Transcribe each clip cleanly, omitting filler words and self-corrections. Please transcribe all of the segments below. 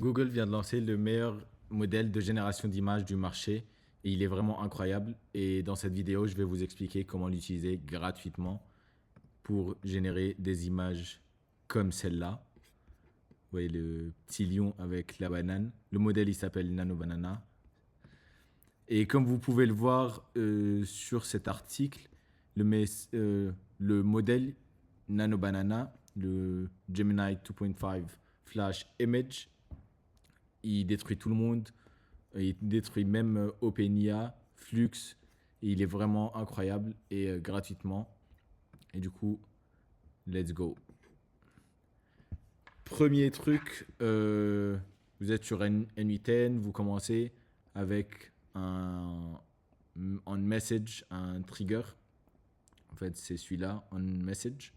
Google vient de lancer le meilleur modèle de génération d'images du marché et il est vraiment incroyable. Et dans cette vidéo, je vais vous expliquer comment l'utiliser gratuitement pour générer des images comme celle-là. Vous voyez le petit lion avec la banane. Le modèle, il s'appelle Nano Banana. Et comme vous pouvez le voir sur cet article, le modèle Nano Banana, le Gemini 2.5 Flash Image, il détruit tout le monde. Il détruit même OpenIA, Flux. Et il est vraiment incroyable et gratuitement. Et du coup, let's go. Premier truc, vous êtes sur N8N, vous commencez avec un message, un trigger. En fait, c'est celui-là, on message.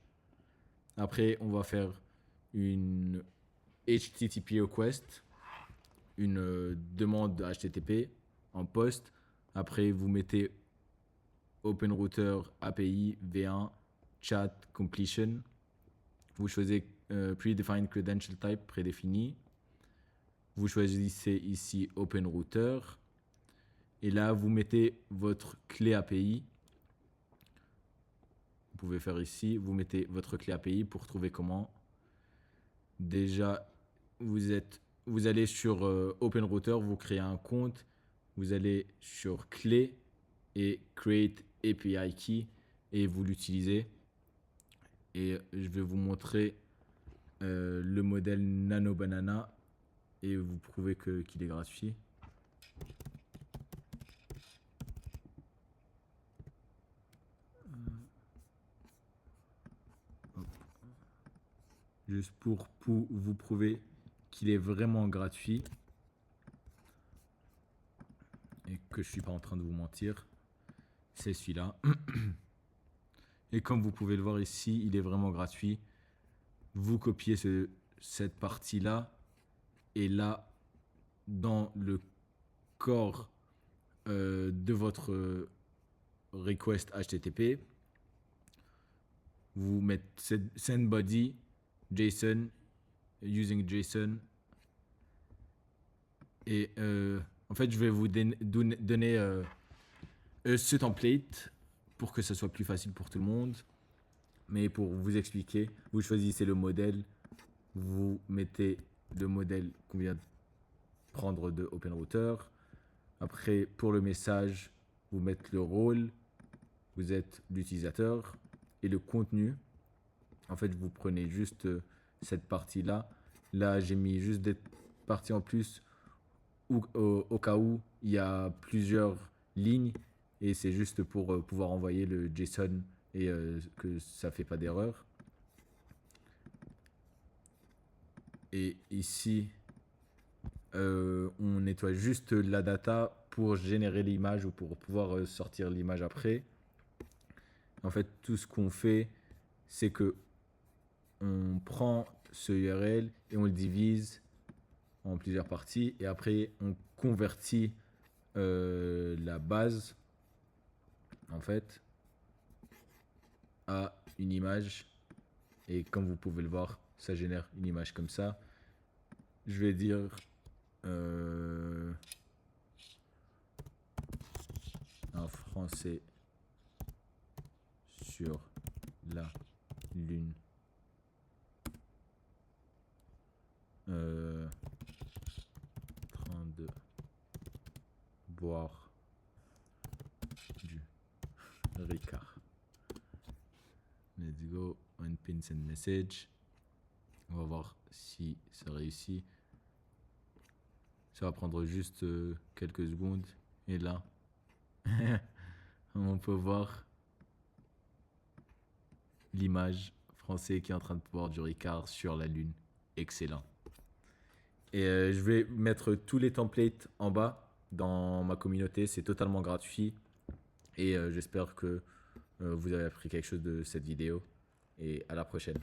Après, on va faire une HTTP request, une demande HTTP en post. Après, vous mettez OpenRouter API V1 chat completion. Vous choisissez predefined credential type prédéfini. Vous choisissez ici OpenRouter. Et là, vous mettez votre clé API. Vous pouvez faire ici, vous mettez votre clé API pour trouver comment. Déjà, vous allez sur OpenRouter, vous créez un compte. Vous allez sur clé et create API key et vous l'utilisez. Et je vais vous montrer le modèle Nano Banana et vous prouvez qu'il est gratuit. Juste pour vous prouver qu'il est vraiment gratuit et que je suis pas en train de vous mentir, c'est celui-là. Et comme vous pouvez le voir ici, il est vraiment gratuit. Vous copiez cette partie-là et là, dans le corps de votre request HTTP, vous mettez send body JSON using JSON et en fait je vais vous donner ce template pour que ce soit plus facile pour tout le monde, mais pour vous expliquer, vous choisissez le modèle, vous mettez le modèle qu'on vient de prendre de OpenRouter. Après, pour le message, vous mettez le rôle, vous êtes l'utilisateur et le contenu. En fait, vous prenez juste cette partie-là. Là, j'ai mis juste des parties en plus au cas où il y a plusieurs lignes et c'est juste pour pouvoir envoyer le JSON et que ça fait pas d'erreur. Et ici, on nettoie juste la data pour générer l'image ou pour pouvoir sortir l'image après. En fait, tout ce qu'on fait, c'est que on prend ce URL et on le divise en plusieurs parties et après on convertit la base en fait à une image et comme vous pouvez le voir, ça génère une image comme ça. Je vais dire un français sur la lune. Train de boire du Ricard. Let's go, on pin send message. On va voir si ça réussit. Ça va prendre juste quelques secondes. Et là, on peut voir l'image français qui est en train de boire du Ricard sur la lune. Excellent. Et je vais mettre tous les templates en bas dans ma communauté. C'est totalement gratuit. Et j'espère que vous avez appris quelque chose de cette vidéo. Et à la prochaine.